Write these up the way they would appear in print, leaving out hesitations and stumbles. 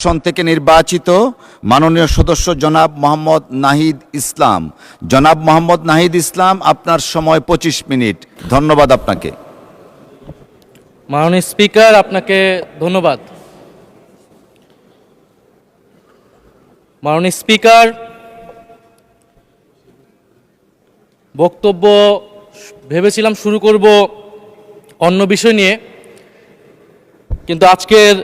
আসন থেকে নির্বাচিত মাননীয় সদস্য জনাব মোহাম্মদ নাহিদ ইসলাম। জনাব মোহাম্মদ নাহিদ ইসলাম, আপনার সময় 25 মিনিট। ধন্যবাদ আপনাকে। মাননীয় স্পিকার, আপনাকে ধন্যবাদ। মাননীয় স্পিকার, বক্তব্য ভেবেছিলাম শুরু করব অন্য বিষয় নিয়ে, কিন্তু আজকের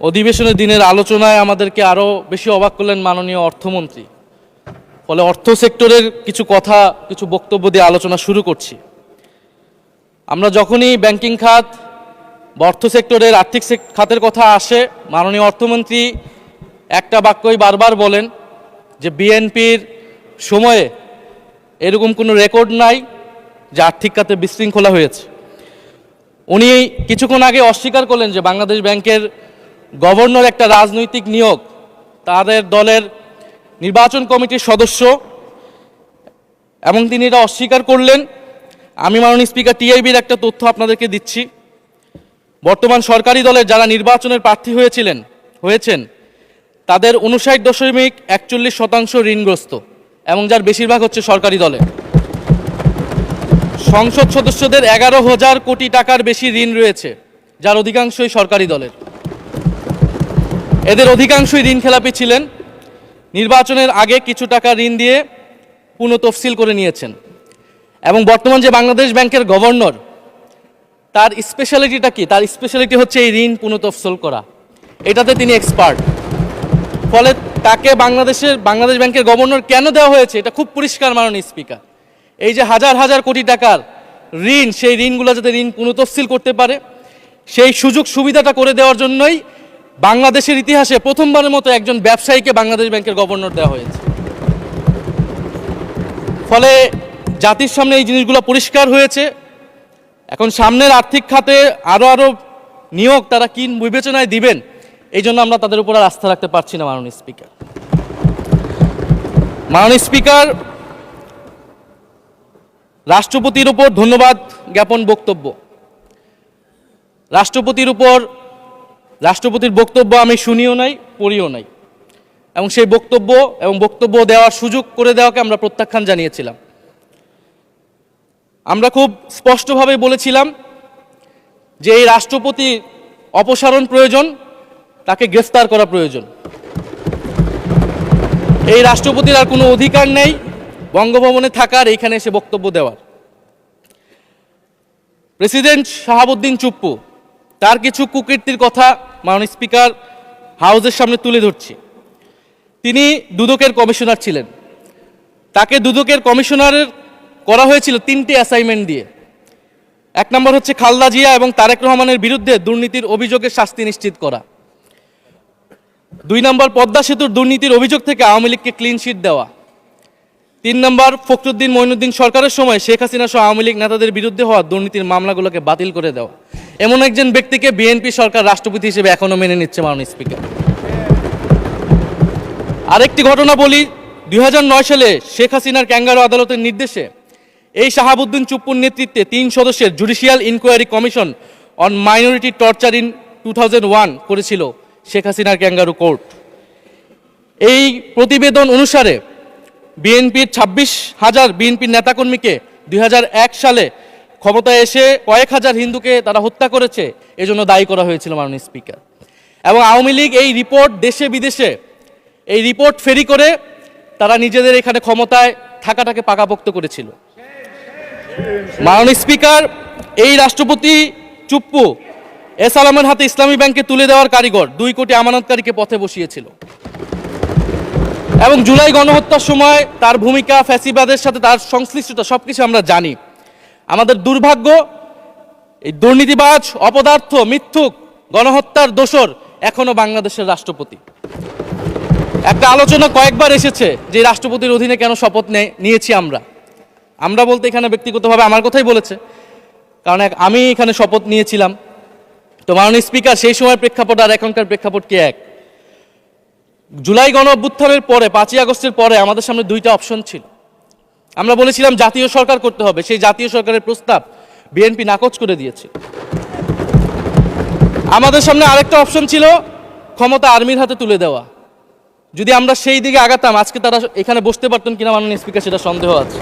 অধিবেশনের দিনের আলোচনায় আমাদেরকে আরও বেশি অবাক করলেন মাননীয় অর্থমন্ত্রী। ফলে অর্থ সেক্টরের কিছু কথা, কিছু বক্তব্য দিয়ে আলোচনা শুরু করছি। আমরা যখনই ব্যাংকিং খাত বা অর্থ সেক্টরের আর্থিক খাতের কথা আসে, মাননীয় অর্থমন্ত্রী একটা বাক্যই বারবার বলেন যে বিএনপির সময়ে এরকম কোনো রেকর্ড নাই যে আর্থিক খাতে বিশৃঙ্খলা হয়েছে। উনি কিছুক্ষণ আগে অস্বীকার করলেন যে বাংলাদেশ ব্যাংকের গভর্নর একটা রাজনৈতিক নিয়োগ, তাদের দলের নির্বাচন কমিটির সদস্য, এবং তিনি এটা অস্বীকার করলেন। আমি মাননীয় স্পিকার টিআইবির একটা তথ্য আপনাদেরকে দিচ্ছি। বর্তমান সরকারি দলের যারা নির্বাচনের প্রার্থী হয়েছেন তাদের 59.41% ঋণগ্রস্ত, এবং যার বেশিরভাগ হচ্ছে সরকারি দলে। সংসদ সদস্যদের 11,000 কোটি টাকার বেশি ঋণ রয়েছে, যার অধিকাংশই সরকারি দলের। এদের অধিকাংশই ঋণ খেলাপি ছিলেন, নির্বাচনের আগে কিছু টাকা ঋণ দিয়ে পুনঃতফসিল করে নিয়েছেন। এবং বর্তমান যে বাংলাদেশ ব্যাংকের গভর্নর, তার স্পেশালিটিটা কি? তার স্পেশালিটি হচ্ছে এই ঋণ পুনঃতফসিল করা, এটাতে তিনি এক্সপার্ট। ফলে তাকে বাংলাদেশ ব্যাংকের গভর্নর কেন দেওয়া হয়েছে এটা খুব পরিষ্কার মাননীয় স্পিকার। এই যে হাজার হাজার কোটি টাকার ঋণ, সেই ঋণগুলো যাতে ঋণ পুনঃতফসিল করতে পারে, সেই সুযোগ সুবিধাটা করে দেওয়ার জন্যই বাংলাদেশের ইতিহাসে প্রথমবারের মতো একজন ব্যবসায়ীকে বাংলাদেশ ব্যাংকের গভর্নর দেওয়া হয়েছে। ফলে জাতির সামনে এই জিনিসগুলো পরিষ্কার হয়েছে। এখন সামনের আর্থিক খাতে আরও নিয়োগ তারা কি বিবেচনায় দিবেন, এই জন্য আমরা তাদের উপর আর আস্থা রাখতে পারছি না মাননীয় স্পিকার। মাননীয় স্পিকার, রাষ্ট্রপতির উপর ধন্যবাদ জ্ঞাপন বক্তব্য। রাষ্ট্রপতির বক্তব্য আমি শুনিও নাই, পড়িও নাই, এবং সেই বক্তব্য দেওয়ার সুযোগ করে দেওয়াকে আমরা প্রত্যাখ্যান জানিয়েছিলাম। আমরা খুব স্পষ্টভাবে বলেছিলাম যে এই রাষ্ট্রপতি অপসারণ প্রয়োজন, তাকে গ্রেফতার করা প্রয়োজন। এই রাষ্ট্রপতির আর কোনো অধিকার নেই বঙ্গভবনে থাকার, এইখানে এসে বক্তব্য দেওয়ার। প্রেসিডেন্ট শাহাবুদ্দিন চুপ্পু, তার কিছু কুকীর্তির কথা মাননীয় স্পিকার হাউসের সামনে তুলে ধরছি। তিনি দুদকের কমিশনার ছিলেন। তাকে দুদকের কমিশনারের করা হয়েছিল 3টি অ্যাসাইনমেন্ট দিয়ে। 1 নম্বর হচ্ছে খালেদা জিয়া এবং তারেক রহমানের বিরুদ্ধে দুর্নীতির অভিযোগের শাস্তি নিশ্চিত করা। 2 নম্বর পদ্মা সেতুর দুর্নীতির অভিযোগ থেকে আওয়ামী লীগকে ক্লিন শিট দেওয়া। 3 নম্বর ফখরুদ্দিন মঈনুদ্দিন সরকারের সময় শেখ হাসিনা সহ আওয়ামী লীগ নেতাদের বিরুদ্ধে হওয়া দুর্নীতির মামলাগুলোকে বাতিল করে দেওয়া। এমন একজন ব্যক্তিকে বিএনপি সরকার রাষ্ট্রপতি হিসেবে এখনো মেনে নিচ্ছে মাননীয় স্পিকার। আরেকটি ঘটনা বলি, 2009 সালে শেখ হাসিনার ক্যাঙ্গারু আদালতের নির্দেশে এই শাহাবুদ্দিন চুপ্পুর নেতৃত্বে 3 সদস্যের judicial inquiry commission on minority torture in 2001 করেছিল শেখ হাসিনার ক্যাঙ্গারু কোর্ট। এই প্রতিবেদন অনুসারে বিএনপির 26,000 বিএনপির নেতাকর্মীকে 2001 সালে ক্ষমতায় এসে কয়েক হাজার হিন্দুকে তারা হত্যা করেছে, এজন্য দায়ী করা হয়েছিল মাননীয় স্পিকার। এবং আওয়ামী লীগ এই রিপোর্ট দেশে বিদেশে এই রিপোর্ট ফেরি করে তারা নিজেদের এখানে ক্ষমতায় থাকাটাকে পাকাপোক্ত করেছিল। মাননীয় স্পিকার, এই রাষ্ট্রপতি চুপ্পু এস আলমের হাতে ইসলামী ব্যাংকে তুলে দেওয়ার কারিগর, 2 কোটি আমানতকারীকে পথে বসিয়েছিল। এবং জুলাই গণহত্যার সময় তার ভূমিকা, ফ্যাসিবাদের সাথে তার সংশ্লিষ্টতা সবকিছু আমরা জানি। আমাদের দুর্ভাগ্য, এই দুর্নীতিবাজ, অপদার্থ, মিথ্যুক, গণহত্যার দোসর এখনো বাংলাদেশের রাষ্ট্রপতি। একটা আলোচনা কয়েকবার এসেছে যে রাষ্ট্রপতির অধীনে কেন শপথ নিয়েছি আমরা বলতে এখানে ব্যক্তিগতভাবে আমার কথাই বলেছে, কারণ আমি এখানে শপথ নিয়েছিলাম। তো মাননীয় স্পিকার, সেই সময় প্রেক্ষাপট আর এখনকার প্রেক্ষাপট কি এক? জুলাই গণ অভ্যুত্থানের পরে 5ই আগস্টের পরে আমাদের সামনে 2টা অপশন ছিল। আমরা বলেছিলাম জাতীয় সরকার করতে হবে, সেই জাতীয় সরকারের প্রস্তাব বিএনপি নাকচ করে দিয়েছে। আমাদের সামনে আরেকটা অপশন ছিল ক্ষমতা আর্মির হাতে তুলে দেওয়া। যদি আমরা সেই দিকে আগাতাম আজকে তারা এখানে বসতে পারতেন কিনা মাননীয় স্পিকার সেটা সন্দেহ আছে।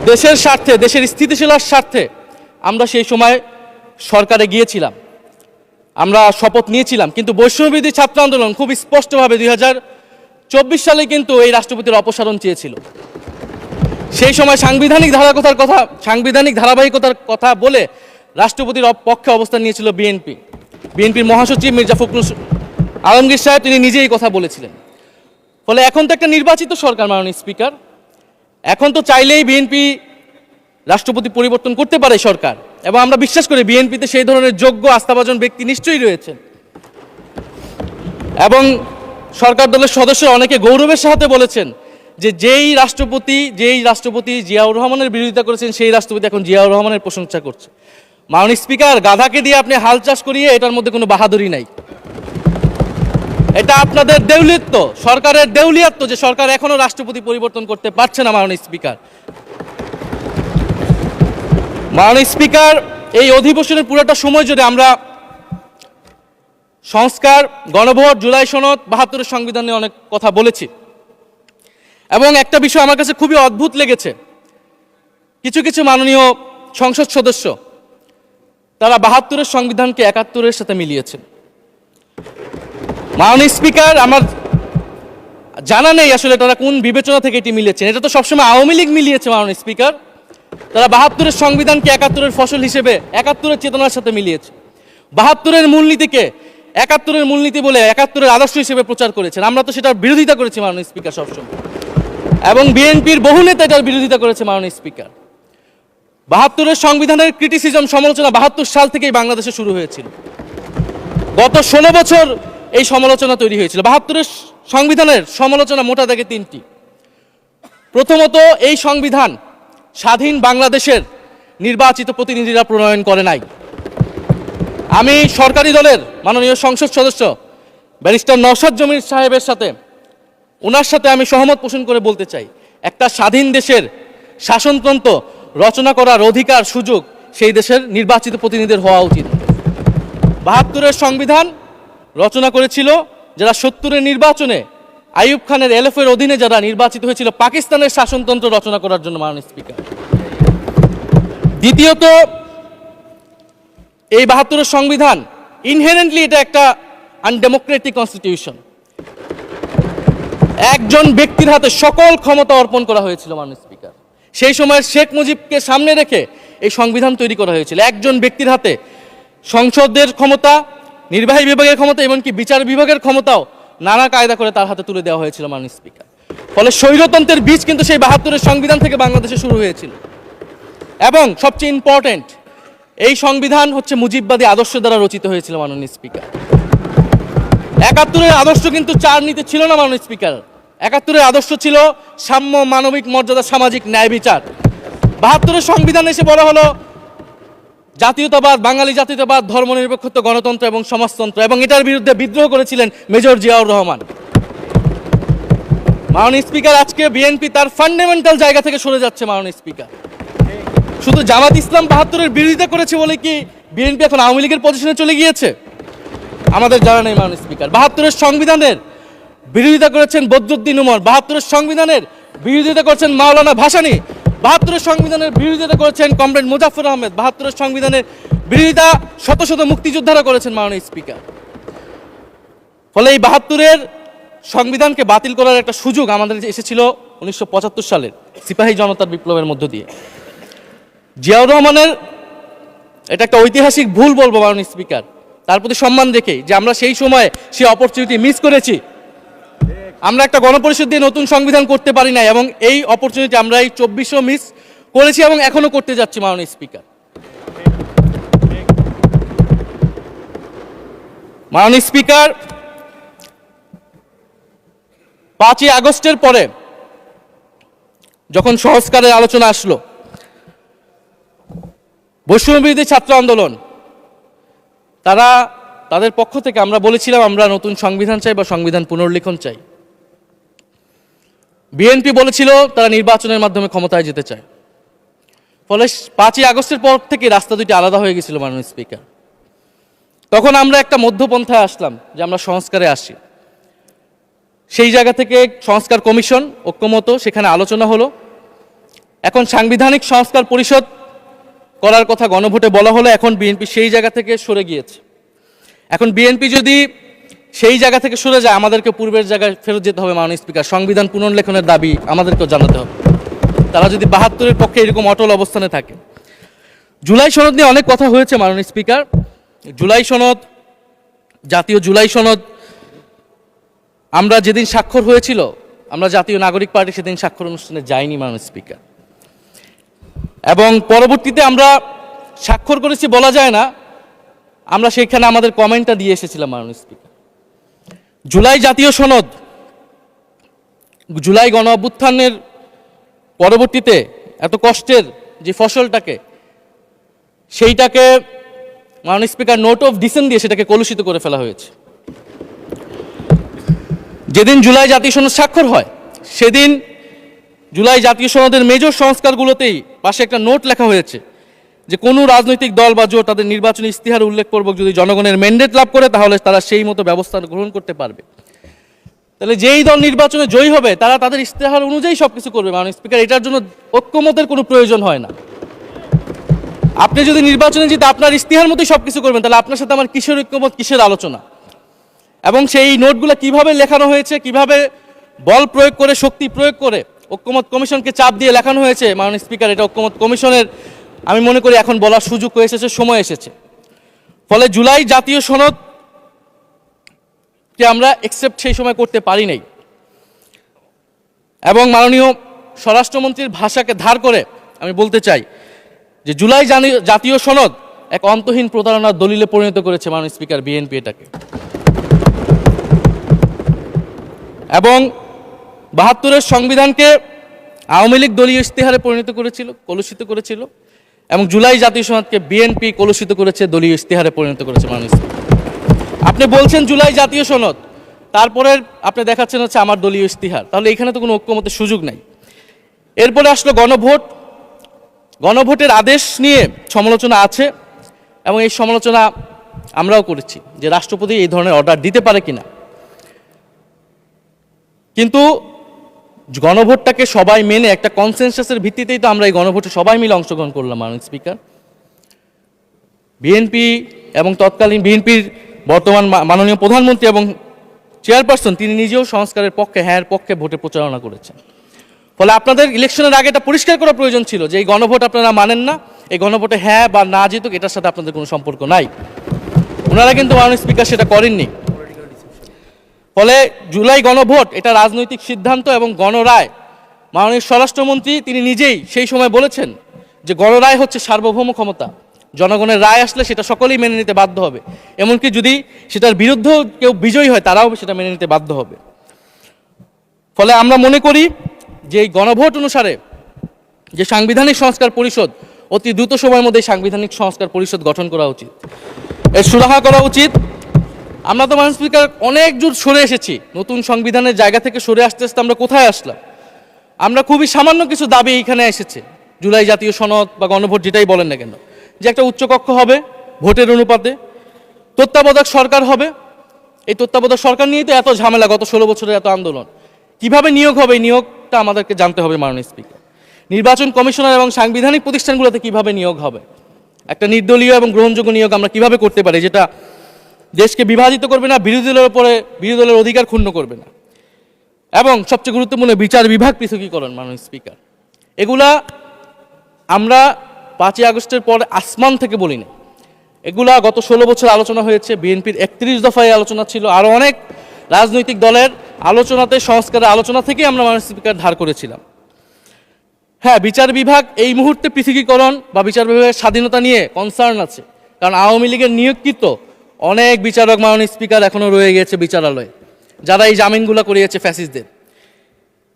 দেশের স্বার্থে, দেশের স্থিতিশীলার স্বার্থে আমরা সেই সময় সরকারে গিয়েছিলাম, আমরা শপথ নিয়েছিলাম, কিন্তু বৈষম্যবিরোধী ছাত্র আন্দোলন খুব স্পষ্টভাবে 2024 সালে কিন্তু এই রাষ্ট্রপতির অপসারণ চেয়েছিল। সেই সময় সাংবিধানিক ধারাবাহিকতার কথা বলে রাষ্ট্রপতির পক্ষে অবস্থান নিয়েছিল বিএনপির মহাসচিব মির্জা ফখরুল আলমগীর সাহেব, তিনি নিজেই এই কথা বলেছিলেন। ফলে এখন তো একটা নির্বাচিত সরকার মাননীয় স্পিকার, এখন তো চাইলেই বিএনপি রাষ্ট্রপতি পরিবর্তন করতে পারে সরকার, এবং আমরা বিশ্বাস করি বিএনপিতে সেই ধরনের যোগ্য আস্থাভাজন ব্যক্তি নিশ্চয়ই রয়েছেন। এবং সরকার দলের সদস্যরা অনেকে গৌরবের সাথে বলেছেন যে যেই রাষ্ট্রপতি জিয়াউর রহমানের বিরোধিতা করেছেন সেই রাষ্ট্রপতি এখন জিয়াউর রহমানের প্রশংসা করছে। মাননীয় স্পিকার, গাধাকে দিয়ে আপনি হাল চাষ করিয়ে এটার মধ্যে কোনো বাহাদুরি নাই। এটা আপনাদের দেউলিয়ত্ব, সরকারের দেউলিয়াত্ব যে সরকার এখনো রাষ্ট্রপতি পরিবর্তন করতে পারছে না। মাননীয় স্পিকার, এই অধিবেশনের পুরোটা সময় যদি আমরা সংস্কার, গণভোট, জুলাই সনদ, 72-এর সংবিধান নিয়ে অনেক কথা বলেছি, এবং একটা বিষয় আমার কাছে খুবই অদ্ভুত লেগেছে, কিছু মাননীয় সংসদ সদস্য তারা 72-এর সংবিধানকে 71-এর সাথে মিলিয়েছেন। মাননীয় স্পিকার, আমার জানা নেই আসলে তারা কোন বিবেচনা থেকে এটি মিলিয়েছেন। এটা তো সবসময় আওয়ামী লীগ মিলিয়েছে মাননীয় স্পিকার। তারা 72-এর সংবিধানকে 71-এর ফসল হিসেবে 71-এর চেতনার সাথে মিলিয়েছে। 72-এর মূলনীতিকে 71-এর মূলনীতি বলে 71-এর আদর্শ হিসেবে প্রচার করেছেন। আমরা তো সেটার বিরোধিতা করেছি মাননীয় স্পিকার সবসময়, এবং বিএনপির বহু নেতা এটার বিরোধিতা করেছে মাননীয় স্পিকার। 72-এর সংবিধানের ক্রিটিসিজম, সমালোচনা 72 সাল থেকেই বাংলাদেশে শুরু হয়েছিল। গত 16 বছর এই সমালোচনা তৈরি হয়েছিল। 72-এর সংবিধানের সমালোচনা মোটা দাগে 3টি। প্রথমত, এই সংবিধান স্বাধীন বাংলাদেশের নির্বাচিত প্রতিনিধিরা প্রণয়ন করে নাই। আমি সরকারি দলের মাননীয় সংসদ সদস্য ব্যারিস্টার নওশাদ জমির সাহেবের সাথে, ওনার সাথে আমি সহমত পোষণ করে বলতে চাই, একটা স্বাধীন দেশের শাসনতন্ত্র রচনা করার অধিকার, সুযোগ সেই দেশের নির্বাচিত প্রতিনিধিদের হওয়া উচিত। 72-এর সংবিধান রচনা করেছিল যারা 70-এর নির্বাচনে আইয়ুব খানের এলএফের অধীনে যারা নির্বাচিত হয়েছিল পাকিস্তানের শাসনতন্ত্র রচনা করার জন্য মাননীয় স্পিকার। দ্বিতীয়ত, এই 72-এর সংবিধান ইনহেরেন্টলি এটা একটা আনডেমোক্রেটিক কনস্টিটিউশন। একজন ব্যক্তির হাতে সকল ক্ষমতা অর্পণ করা হয়েছিল মাননীয় স্পিকার। সেই সময় শেখ মুজিবকে সামনে রেখে এই সংবিধান তৈরি করা হয়েছিল। একজন ব্যক্তির হাতে সংসদের ক্ষমতা, নির্বাহী বিভাগের ক্ষমতা, এমনকি বিচার বিভাগের ক্ষমতাও নানা কায়দা করে তার হাতে তুলে দেওয়া হয়েছিল মাননীয় স্পিকার। ফলে স্বৈরতন্ত্রের বীজ কিন্তু সেই 72-এর সংবিধান থেকে বাংলাদেশে শুরু হয়েছিল। এবং সবচেয়ে ইম্পর্টেন্ট, এই সংবিধান হচ্ছে মুজিববাদী আদর্শ দ্বারা রচিত হয়েছিল মাননীয় স্পিকার। 71-এর আদর্শ কিন্তু 4 নীতি ছিল না মাননীয় স্পিকার। 71-এর আদর্শ ছিল সাম্য, মানবিক মর্যাদা, সামাজিক ন্যায় বিচার। 72-এর সংবিধান এসে বলা হলো জাতীয়তাবাদ, বাঙালি জাতীয়তাবাদ, ধর্মনিরপেক্ষত্ব, গণতন্ত্র এবং সমাজতন্ত্র, এবং এটার বিরুদ্ধে বিদ্রোহ করেছিলেন মেজর জিয়াউর রহমান। মাননীয় স্পিকার, আজকে বিএনপি তার ফান্ডামেন্টাল জায়গা থেকে সরে যাচ্ছে মাননীয় স্পিকার। শুধু জামাত ইসলাম 72-এর বিরোধিতা করেছে বলে কি বিএনপি এখন আওয়ামী লীগের পজিশনে চলে গিয়েছে? আমাদের জানা নেই মাননীয় স্পিকার। 72-এর সংবিধানের বিরোধিতা করেছেন বদরুদ্দিন উমর, 72-এর সংবিধানের বিরোধিতা করেছেন মাওলানা ভাসানী, 72-এর সংবিধানের বিরোধিতা করেছেন কমরেড মুজাফফর আহমেদ, 72-এর সংবিধানের বিরোধিতা শত শত মুক্তিযোদ্ধারা করেছেন মাননীয় স্পিকার। ফলে এই 72-এর সংবিধানকে বাতিল করার একটা সুযোগ আমাদের এসেছিল 1975 সালের সিপাহী জনতার বিপ্লবের মধ্য দিয়ে। জিয়াউর রহমানের এটা একটা ঐতিহাসিক ভুল বলবো মাননীয় স্পিকার, তার প্রতি সম্মান রেখেই, যে আমরা সেই সময় সেই অপরচুনিটি মিস করেছি। আমরা একটা গণপরিষদ দিয়ে নতুন সংবিধান করতে পারি না, এবং এই অপরচুনিটি আমরা এই 2400 মিস করেছি এবং এখনো করতে যাচ্ছি মাননীয় স্পিকার। মাননীয় স্পিকার, 5ই আগস্টের পরে যখন সংস্কারের আলোচনা আসলো, বৈষম্যবিরোধী ছাত্র আন্দোলন তাদের পক্ষ থেকে আমরা বলেছিলাম আমরা নতুন সংবিধান চাই বা সংবিধান পুনর্লিখন চাই। বিএনপি বলেছিল তারা নির্বাচনের মাধ্যমে ক্ষমতায় যেতে চায়। ফলে 5ই আগস্টের পর থেকে রাস্তা দুটি আলাদা হয়ে গেছিল মাননীয় স্পিকার। তখন আমরা একটা মধ্যপন্থায় আসলাম যে আমরা সংস্কারে আসি। সেই জায়গা থেকে সংস্কার কমিশন ঐক্যমত, সেখানে আলোচনা হলো। এখন সাংবিধানিক সংস্কার পরিষদ করার কথা গণভোটে বলা হলো, এখন বিএনপি সেই জায়গা থেকে সরে গিয়েছে। এখন বিএনপি যদি সেই জায়গা থেকে সরে যায়, আমাদেরকে পূর্বের জায়গায় ফেরত যেতে হবে। মাননীয় স্পিকার, সংবিধান পুনর্লেখনের দাবি আমাদেরকেও জানাতে হবে। তারা যদি ৭২-এর পক্ষে এরকম অটল অবস্থানে থাকে। জুলাই সনদ নিয়ে অনেক কথা হয়েছে মাননীয় স্পিকার। জুলাই সনদ, জাতীয় জুলাই সনদ, আমরা যেদিন স্বাক্ষর হয়েছিল, আমরা জাতীয় নাগরিক পার্টি সেদিন স্বাক্ষর অনুষ্ঠানে যাইনি মাননীয় স্পিকার। এবং পরবর্তীতে আমরা স্বাক্ষর করেছি বলা যায় না, আমরা সেখানে আমাদের কমেন্টটা দিয়ে এসেছিলাম মাননীয় স্পিকার। জুলাই জাতীয় সনদ, জুলাই গণ অভ্যুত্থানের পরবর্তীতে এত কষ্টের যে ফসলটাকে, সেইটাকে মাননীয় স্পিকার নোট অফ ডিসেন্ট দিয়ে সেটাকে কলুষিত করে ফেলা হয়েছে। যেদিন জুলাই জাতীয় সনদ স্বাক্ষর হয়, সেদিন জুলাই জাতীয় সনদের মেজর সংস্কারগুলোতেই পাশে একটা নোট লেখা হয়েছে যে কোনো রাজনৈতিক দল বা জোট তাদের নির্বাচনী ইস্তিহার উল্লেখপূর্বক যদি জনগণের ম্যান্ডেট লাভ করে, তাহলে তারা সেই মতো ব্যবস্থা গ্রহণ করতে পারবে। তাহলে যেই দল নির্বাচনে জয়ী হবে, তারা তাদের ইস্তেহার অনুযায়ী সবকিছু করবে মাননীয় স্পিকার। এটার জন্য ঐক্যমতের কোনো প্রয়োজন হয় না। আপনি যদি নির্বাচনে জিতে আপনার ইস্তিহার মতোই সবকিছু করবেন, তাহলে আপনার সাথে আমার কিসের ঐক্যমত, কিসের আলোচনা? এবং সেই নোটগুলো কিভাবে লেখানো হয়েছে, কিভাবে বল প্রয়োগ করে, শক্তি প্রয়োগ করে ঐক্যমত কমিশনকে চাপ দিয়ে লেখানো হয়েছে মাননীয় স্পিকার, এটা ঐক্যমত কমিশনের আমি মনে করি এখন বলার সুযোগ হয়ে এসেছে, সময় এসেছে। ফলে জুলাই জাতীয় সনদ কে আমরা একসেপ্ট সেই সময় করতে পারি নাই। এবং মাননীয় স্বরাষ্ট্রমন্ত্রীর ভাষাকে ধার করে আমি বলতে চাই যে জুলাই জাতীয় সনদ এক অন্তহীন প্রতারণার দলিলে পরিণত করেছে মাননীয় স্পিকার বিএনপি এটাকে। এবং ৭২-এর সংবিধানকে আওয়ামী লীগ দলীয় ইস্তেহারে পরিণত করেছিল, কলুষিত করেছিল। এবং জুলাই জাতীয় সনদকে বিএনপি কলুষিত করেছে, দলীয় ইস্তেহারে পরিণত করেছে মাননীয় স্পিকার। আপনি বলছেন জুলাই জাতীয় সনদ, তারপরে আপনি দেখাচ্ছেন হচ্ছে আমার দলীয় ইস্তিহার, তাহলে এখানে তো কোনো ঐক্যমতের সুযোগ নাই। এরপরে আসলো গণভোট। গণভোটের আদেশ নিয়ে সমালোচনা আছে এবং এই সমালোচনা আমরাও করেছি যে রাষ্ট্রপতি এই ধরনের অর্ডার দিতে পারে কিনা। কিন্তু গণভোটটাকে সবাই মেনে একটা কনসেনসাসের ভিত্তিতেই তো আমরা এই গণভোটে সবাই মিলে অংশগ্রহণ করলাম মাননীয় স্পিকার। বিএনপি এবং তৎকালীন বিএনপির বর্তমান মাননীয় প্রধানমন্ত্রী এবং চেয়ারপারসন, তিনি নিজেও সংস্কারের পক্ষে, হ্যাঁ পক্ষে ভোটে প্রচারণা করেছেন। ফলে আপনাদের ইলেকশনের আগে এটা পরিষ্কার করা প্রয়োজন ছিল যে এই গণভোট আপনারা মানেন না, এই গণভোটে হ্যাঁ বা না জিতুক এটার সাথে আপনাদের কোনো সম্পর্ক নাই। ওনারা কিন্তু মাননীয় স্পিকার সেটা করেননি। ফলে জুলাই গণভোট এটা রাজনৈতিক সিদ্ধান্ত এবং গণরায়। মাননীয় স্বরাষ্ট্রমন্ত্রী তিনি নিজেই সেই সময় বলেছেন যে গণরায় হচ্ছে সার্বভৌম ক্ষমতা, জনগণের রায় আসলে সেটা সকলেই মেনে নিতে বাধ্য হবে, এমনকি যদি সেটার বিরুদ্ধেও কেউ বিজয়ী হয় তারাও সেটা মেনে নিতে বাধ্য হবে। ফলে আমরা মনে করি যে এই গণভোট অনুসারে যে সাংবিধানিক সংস্কার পরিষদ, অতি দ্রুত সময়ের মধ্যে সাংবিধানিক সংস্কার পরিষদ গঠন করা উচিত, এর সুরাহা করা উচিত। আমরা তো মাননীয় স্পিকার অনেক দূর সরে এসেছি, নতুন সংবিধানের জায়গা থেকে সরে আসতে আসতে আমরা কোথায় আসলাম? আমরা খুবই সামান্য কিছু দাবি এখানে এসেছে, জুলাই জাতীয় সনদ বা গণভোট যেটাই বলেন না কেন, যে একটা উচ্চকক্ষ হবে ভোটের অনুপাতে, তত্ত্বাবধায়ক সরকার হবে। এই তত্ত্বাবধায়ক সরকার নিয়েই তো এত ঝামেলা, গত 16 বছরের এত আন্দোলন। কিভাবে নিয়োগ হবে, এই নিয়োগটা আমাদেরকে জানতে হবে মাননীয় স্পিকার। নির্বাচন কমিশনার এবং সাংবিধানিক প্রতিষ্ঠানগুলোতে কিভাবে নিয়োগ হবে, একটা নির্দলীয় এবং গ্রহণযোগ্য নিয়োগ আমরা কিভাবে করতে পারি, যেটা দেশকে বিভাজিত করবে না, বিরোধী দলের অধিকার ক্ষুণ্ণ করবে না। এবং সবচেয়ে গুরুত্বপূর্ণ বিচার বিভাগ পৃথকীকরণ মাননীয় স্পিকার। এগুলা আমরা 5ই আগস্টের পরে আসমান থেকে বলি না, এগুলা গত 16 বছর আলোচনা হয়েছে। বিএনপির 31 দফায় আলোচনা ছিল, আরও অনেক রাজনৈতিক দলের আলোচনাতে, সংস্কারের আলোচনা থেকে আমরা মাননীয় স্পিকার ধার করেছিলাম। হ্যাঁ, বিচার বিভাগ এই মুহূর্তে পৃথকীকরণ বা বিচার বিভাগের স্বাধীনতা নিয়ে কনসার্ন আছে, কারণ আওয়ামী লীগের নিয়োগকৃত অনেক বিচারক মাননীয় স্পিকার এখনো রয়ে গেছে বিচারালয়ে, যারা এই জামিনগুলো করিয়েছে ফ্যাসিস্টদের।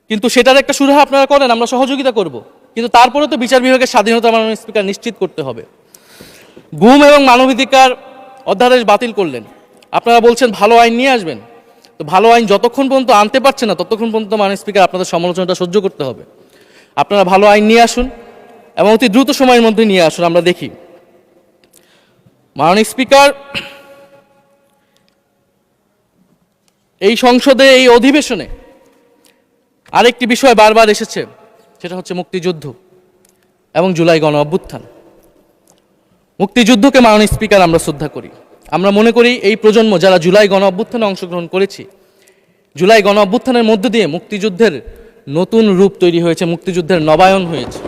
কিন্তু সেটার একটা সুরাহা আপনারা করেন, আমরা সহযোগিতা করব, কিন্তু তারপরে তো বিচার বিভাগের স্বাধীনতা মাননীয় স্পিকার নিশ্চিত করতে হবে। গুম এবং মানবাধিকার অধ্যাদেশ বাতিল করলেন, আপনারা বলছেন ভালো আইন নিয়ে আসবেন। তো ভালো আইন যতক্ষণ পর্যন্ত আনতে পারছে না, ততক্ষণ পর্যন্ত মাননীয় স্পিকার আপনাদের সমালোচনাটা সহ্য করতে হবে। আপনারা ভালো আইন নিয়ে আসুন এবং অতি দ্রুত সময়ের মধ্যে নিয়ে আসুন, আমরা দেখি। মাননীয় স্পিকার, এই সংসদে, এই অধিবেশনে আরেকটি বিষয় বারবার এসেছে, সেটা হচ্ছে মুক্তিযুদ্ধ এবং জুলাই গণ অভ্যুত্থান। মুক্তিযুদ্ধকে মাননীয় স্পিকার আমরা শ্রদ্ধা করি। আমরা মনে করি এই প্রজন্ম যারা জুলাই গণ অভ্যুত্থানে অংশগ্রহণ করেছি, জুলাই গণ অভ্যুত্থানের মধ্য দিয়ে মুক্তিযুদ্ধের নতুন রূপ তৈরি হয়েছে, মুক্তিযুদ্ধের নবায়ন হয়েছে।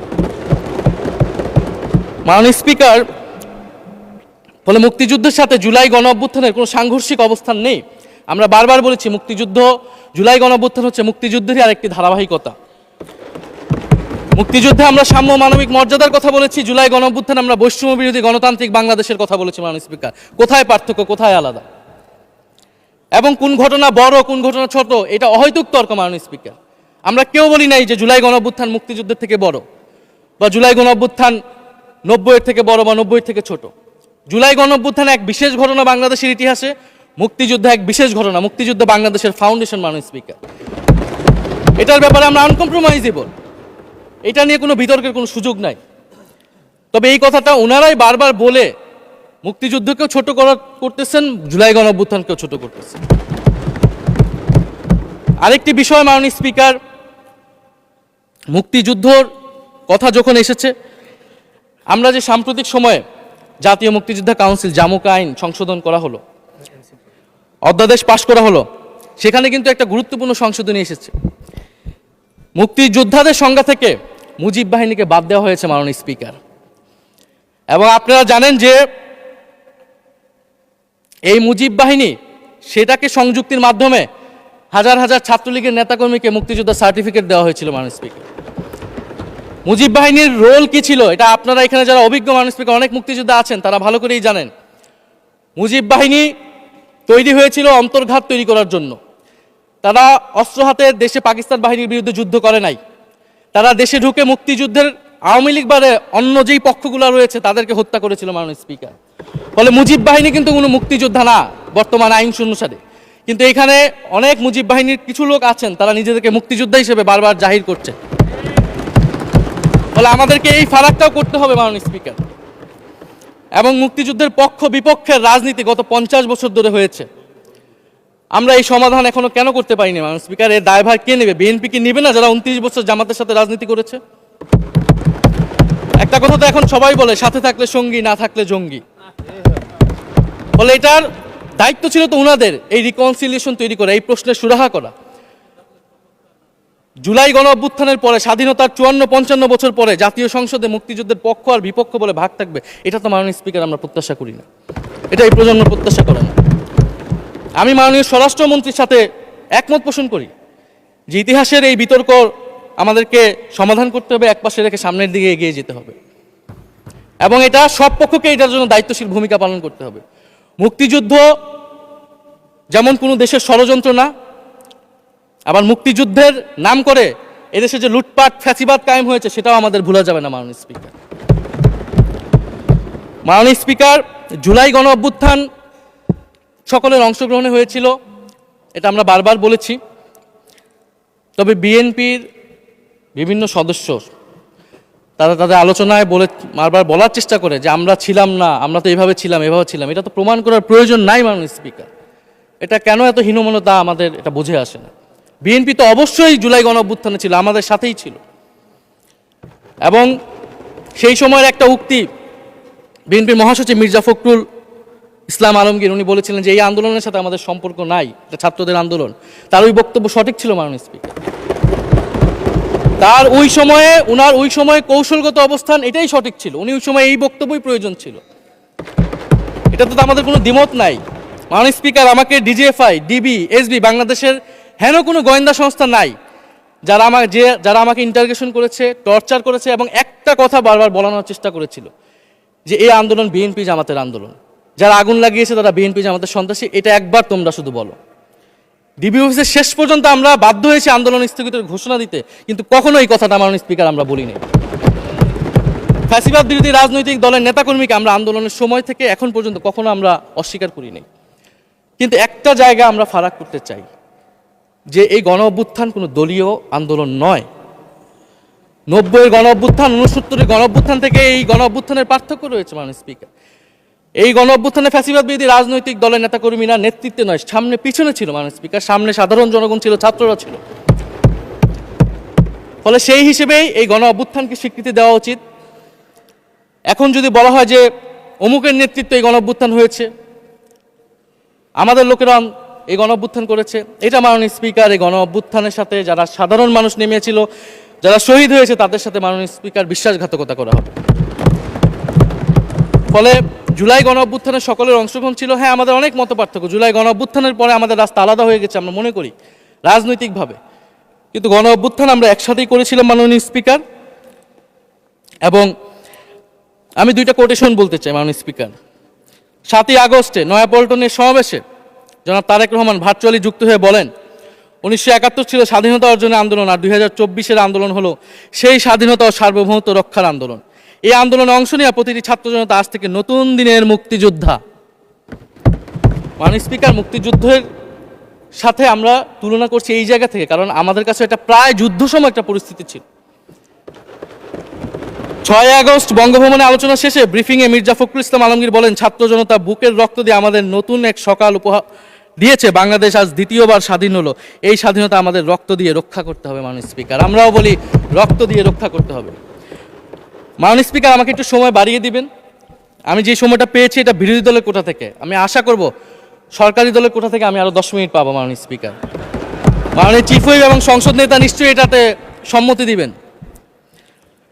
মাননীয় স্পিকার, ফলে মুক্তিযুদ্ধের সাথে জুলাই গণ অভ্যুত্থানের কোনো সাংঘর্ষিক অবস্থান নেই। আমরা বারবার বলেছি মুক্তিযুদ্ধ, জুলাই গণ অভ্যুত্থান হচ্ছে মুক্তিযুদ্ধেরই আরেকটি ধারাবাহিকতা। মুক্তিযুদ্ধে আমরা সাম্য মানবিক মর্যাদার কথা বলেছি, জুলাই গণ অভ্যুত্থানে আমরা বৈষম্য বিরোধী গণতান্ত্রিক বাংলাদেশের কথা বলেছি। মাননীয় স্পিকার, কোথায় পার্থক্য, কোথায় আলাদা, এবং কোন ঘটনা বড় কোন ঘটনা ছোট, এটা অহৈতুক তর্ক। মাননীয় স্পিকার, আমরা কেউ বলি নাই যে জুলাই গণ অভ্যুত্থান মুক্তিযুদ্ধের থেকে বড়, বা জুলাই গণ অভ্যুত্থান 90-এর থেকে বড় বা 90-এর থেকে ছোট। জুলাই গণ অভ্যুত্থান এক বিশেষ ঘটনা বাংলাদেশের ইতিহাসে, মুক্তিযুদ্ধ এক বিশেষ ঘটনা, মুক্তিযুদ্ধ বাংলাদেশের ফাউন্ডেশন। মাননীয় স্পিকার, এটার ব্যাপারে আমরা আনকম্প্রোমাইজেবল, এটা নিয়ে কোনো বিতর্কের কোনো সুযোগ নাই। তবে এই কথাটা ওনারাই বারবার বলে মুক্তিযুদ্ধকেও ছোট করতেছেন, জুলাই গণ অভ্যুত্থানকেও ছোট করতেছেন। আরেকটি বিষয় মাননীয় স্পিকার, মুক্তিযুদ্ধর কথা যখন এসেছে, আমরা যে সাম্প্রতিক সময়ে জাতীয় মুক্তিযোদ্ধা কাউন্সিল জামুক আইন সংশোধন করা হলো, অধ্যাদেশ পাশ করা হলো, সেখানে কিন্তু একটা গুরুত্বপূর্ণ সংশোধনী এসেছে। মুক্তিযোদ্ধাদের সংজ্ঞা থেকে মুজিব বাহিনীকে বাদ দেওয়া হয়েছে। মাননীয় স্পিকার, এবং আপনারা জানেন যে এই মুজিব বাহিনী, সেটাকে সংযুক্তির মাধ্যমে হাজার হাজার ছাত্রলীগের নেতাকর্মীকে মুক্তিযোদ্ধা সার্টিফিকেট দেওয়া হয়েছিল। মাননীয় স্পিকার, মুজিব বাহিনীর রোল কি ছিল, এটা আপনারা এখানে যারা অভিজ্ঞ মাননীয় স্পিকার অনেক মুক্তিযোদ্ধা আছেন, তারা ভালো করেই জানেন। মুজিব বাহিনী তৈরি হয়েছিল অন্তর্ঘাত তৈরি করার জন্য। তারা অস্ত্র হাতে দেশে পাকিস্তান বাহিনীর বিরুদ্ধে যুদ্ধ করে নাই। তারা দেশে ঢুকে মুক্তিযুদ্ধের আওয়ামী লীগ বাদে অন্য যেই পক্ষগুলো রয়েছে তাদেরকে হত্যা করেছিল। মাননীয় স্পিকার, ফলে মুজিব বাহিনী কিন্তু কোনো মুক্তিযোদ্ধা না বর্তমান আইন অনুসারে। কিন্তু এখানে অনেক মুজিব বাহিনীর কিছু লোক আছেন, তারা নিজেদেরকে মুক্তিযোদ্ধা হিসেবে বারবার জাহির করছে। ফলে আমাদেরকে এই ফারাকটাও করতে হবে মাননীয় স্পিকার। এবং মুক্তিযুদ্ধের পক্ষ বিপক্ষের রাজনীতি গত 50 বছর ধরে হয়েছে। আমরা এই সমাধান এখনো কেন করতে পারিনি মাননীয় স্পিকার? এর দায়ভার কে নেবে? বিএনপি কি নেবে না, যারা 29 বছর জামাতের সাথে রাজনীতি করেছে? একটা কথা তো এখন সবাই বলে, সাথে থাকলে সঙ্গী, না থাকলে জঙ্গি। ফলে এটার দায়িত্ব ছিল তো উনাদের, এই রিকনসিলিয়েশন তৈরি করা, এই প্রশ্নের সুরাহা করা। জুলাই গণ অভ্যুত্থানের পরে, স্বাধীনতার 54-55 বছর পরে জাতীয় সংসদে মুক্তিযুদ্ধের পক্ষ আর বিপক্ষ বলে ভাগ থাকবে, এটা তো মাননীয় স্পিকার আমরা প্রত্যাশা করি না, এটা এই প্রজন্ম প্রত্যাশা করে না। আমি মাননীয় স্বরাষ্ট্রমন্ত্রীর সাথে একমত পোষণ করি যে ইতিহাসের এই বিতর্ক আমাদেরকে সমাধান করতে হবে, একপাশে রেখে সামনের দিকে এগিয়ে যেতে হবে, এবং এটা সব পক্ষকে এটার জন্য দায়িত্বশীল ভূমিকা পালন করতে হবে। মুক্তিযুদ্ধ যেমন কোনো দেশের ষড়যন্ত্র না, আবার মুক্তিযুদ্ধের নাম করে এদেশে যে লুটপাট ফ্যাসিবাদ কায়েম হয়েছে সেটাও আমাদের ভুলা যাবে না। মাননীয় স্পিকার, মাননীয় স্পিকার, জুলাই গণ অভ্যুত্থান সকলের অংশগ্রহণে হয়েছিল, এটা আমরা বারবার বলেছি। তবে বিএনপির বিভিন্ন সদস্য তারা তাদের আলোচনায় বারবার বলার চেষ্টা করে যে আমরা ছিলাম না, আমরা তো এভাবে ছিলাম, এভাবে ছিলাম। এটা তো প্রমাণ করার প্রয়োজন নাই মাননীয় স্পিকার। এটা কেন এত হীনমন্যতা আমাদের এটা বুঝে আসে না। বিএনপি তো অবশ্যই জুলাই গণ অভ্যুত্থানে ছিল, আমাদের সাথেই ছিল। এবং সেই সময়ের একটা উক্তি বিএনপির মহাসচিব মির্জা ফখরুল ইসলাম আলমগীর, উনি বলেছিলেন যে এই আন্দোলনের সাথে আমাদের সম্পর্ক নাই, এটা ছাত্রদের আন্দোলন। তার ওই বক্তব্য সঠিক ছিল মাননীয় স্পিকার। তার ওই সময়ে কৌশলগত অবস্থান এটাই সঠিক ছিল, উনি ওই সময় এই বক্তব্যই প্রয়োজন ছিল। এটা তো আমাদের কোনো দ্বিমত নাই। মাননীয় স্পিকার, আমাকে ডিজিএফআই, ডিবি, এসবি, বাংলাদেশের হেন কোনো গোয়েন্দা সংস্থা নাই যারা আমাকে ইন্টারগেশন করেছে, টর্চার করেছে, এবং একটা কথা বারবার বলানোর চেষ্টা করেছিল যে এই আন্দোলন বিএনপি জামাতের আন্দোলন, যারা আগুন লাগিয়েছে তারা বিএনপি জামাতের সন্ত্রাসী। এটা একবার তোমরা শুধু বলো। ডিবি অফিসের শেষ পর্যন্ত আমরা বাধ্য হয়েছি আন্দোলন স্থগিতের ঘোষণা দিতে, কিন্তু কখনো এই কথাটা মাননীয় স্পিকার আমরা বলিনি। ফ্যাসিবাদ বিরোধী রাজনৈতিক দলের নেতাকর্মীকে আমরা আন্দোলনের সময় থেকে এখন পর্যন্ত কখনো আমরা অস্বীকার করিনি। কিন্তু একটা জায়গা আমরা ফারাক করতে চাই, যে এই গণ অভ্যুত্থান কোনো দলীয় আন্দোলন নয়। 90-এর গণ অভ্যুত্থান, 69-এর গণ অভ্যুত্থান থেকে এই গণ অভ্যুত্থানের পার্থক্য রয়েছে মাননীয় স্পিকার। এই গণ অভ্যুত্থানে ফ্যাসিবাদ বিরোধী রাজনৈতিক দলের নেতাকর্মীরা নেতৃত্বে নয়, সামনে পিছনে ছিল মাননীয় স্পিকার, সামনে সাধারণ জনগণ ছিল, ছাত্ররা ছিল। ফলে সেই হিসেবেই এই গণ অভ্যুত্থানকে স্বীকৃতি দেওয়া উচিত। এখন যদি বলা হয় যে অমুকের নেতৃত্বে এই গণ অভ্যুত্থান হয়েছে, আমাদের লোকেরা এই গণ অভ্যুত্থান করেছে, এটা মাননীয় স্পিকার এই গণ অভ্যুত্থানের সাথে যারা সাধারণ মানুষ নেমেছিল, যারা শহীদ হয়েছে, তাদের সাথে মাননীয় স্পিকার বিশ্বাসঘাতকতা করা হবে। ফলে জুলাই গণ অভ্যুত্থানের সকলের অংশগ্রহণ ছিল। হ্যাঁ, আমাদের অনেক মতপার্থক্য, জুলাই গণ অভ্যুত্থানের পরে আমাদের রাস্তা আলাদা হয়ে গেছে আমরা মনে করি রাজনৈতিকভাবে, কিন্তু গণ অভ্যুত্থান আমরা একসাথেই করেছিলাম মাননীয় স্পিকার। এবং আমি দুইটা কোটেশন বলতে চাই মাননীয় স্পিকার। 7ই আগস্টে নয়াপল্টনের সমাবেশে জনাব তারেক রহমান ভার্চুয়ালি যুক্ত হয়ে বলেন, 1971 ছিল স্বাধীনতা অর্জনের আন্দোলন, আর 2024-এর আন্দোলন হলো সেই স্বাধীনতা ও সার্বভৌমত্ব রক্ষার আন্দোলন। এই আন্দোলনে অংশ নেওয়া প্রতিটি ছাত্র জনতা আজ থেকে নতুন দিনের মুক্তিযোদ্ধা। মাননীয় স্পিকার, মুক্তিযুদ্ধের সাথে আমরা তুলনা করছি এই জায়গা থেকে, কারণ আমাদের কাছে এটা প্রায় যুদ্ধসম একটা পরিস্থিতি ছিল। 6 আগস্ট বঙ্গভবনে আলোচনা শেষে ব্রিফিংয়ে মির্জা ফখরুল ইসলাম আলমগীর বলেন, ছাত্র জনতা বুকের রক্ত দিয়ে আমাদের নতুন এক সকাল উপহার দিয়েছে, বাংলাদেশ আজ দ্বিতীয়বার স্বাধীন হলো, এই স্বাধীনতা আমাদের রক্ত দিয়ে রক্ষা করতে হবে। মাননীয় স্পিকার, আমরাও বলি রক্ত দিয়ে রক্ষা করতে হবে। মাননীয় স্পিকার, আমাকে একটু সময় বাড়িয়ে দিবেন। আমি যে সময়টা পেয়েছি এটা বিরোধী দলের কোটা থেকে, আমি আশা করব সরকারি দলের কোটা থেকে আমি আরো 10 মিনিট পাবো। মাননীয় স্পিকার, মাননীয় চিফ হুইপ এবং সংসদ নেতা নিশ্চয়ই এটাতে সম্মতি দিবেন।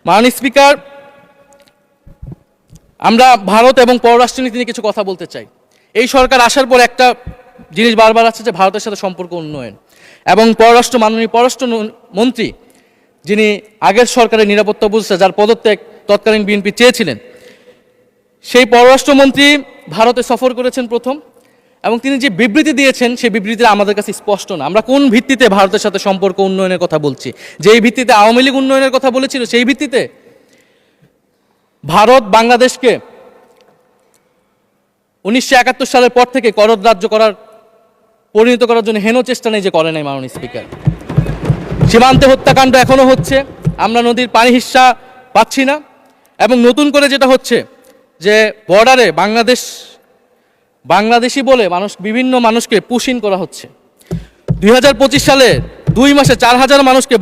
মাননীয় স্পিকার, আমরা ভারত এবং পররাষ্ট্রনীতি নিয়ে কিছু কথা বলতে চাই। এই সরকার আসার পর একটা জিনিস বারবার আছে যে ভারতের সাথে সম্পর্ক উন্নয়ন, এবং মাননীয় পররাষ্ট্র মন্ত্রী যিনি আগের সরকারের নিরাপত্তা উপদেষ্টা, যার পদত্যাগ তৎকালীন বিএনপি চেয়েছিলেন, সেই পররাষ্ট্রমন্ত্রী ভারতে সফর করেছেন প্রথম, এবং তিনি যে বিবৃতি দিয়েছেন সেই বিবৃতিটা আমাদের কাছে স্পষ্ট না। আমরা কোন ভিত্তিতে ভারতের সাথে সম্পর্ক উন্নয়নের কথা বলছি? যেই ভিত্তিতে আওয়ামী লীগ উন্নয়নের কথা বলেছিল সেই ভিত্তিতে? ভারত বাংলাদেশকে 1971 সালের পর থেকে করদ রাজ্য পরিণত করার জন্য হেন চেষ্টা নেই যে করে নাই মাননীয় স্পিকার। সীমান্তে হত্যাকাণ্ড এখনো হচ্ছে, আমরা নদীর পানি হিস্সা পাচ্ছি না, এবং নতুন করে যেটা হচ্ছে যে বর্ডারে বাংলাদেশি বলে বিভিন্ন মানুষকে পুশিং করা হচ্ছে। 2025 সালে 2 মাসে 4000 মানুষকে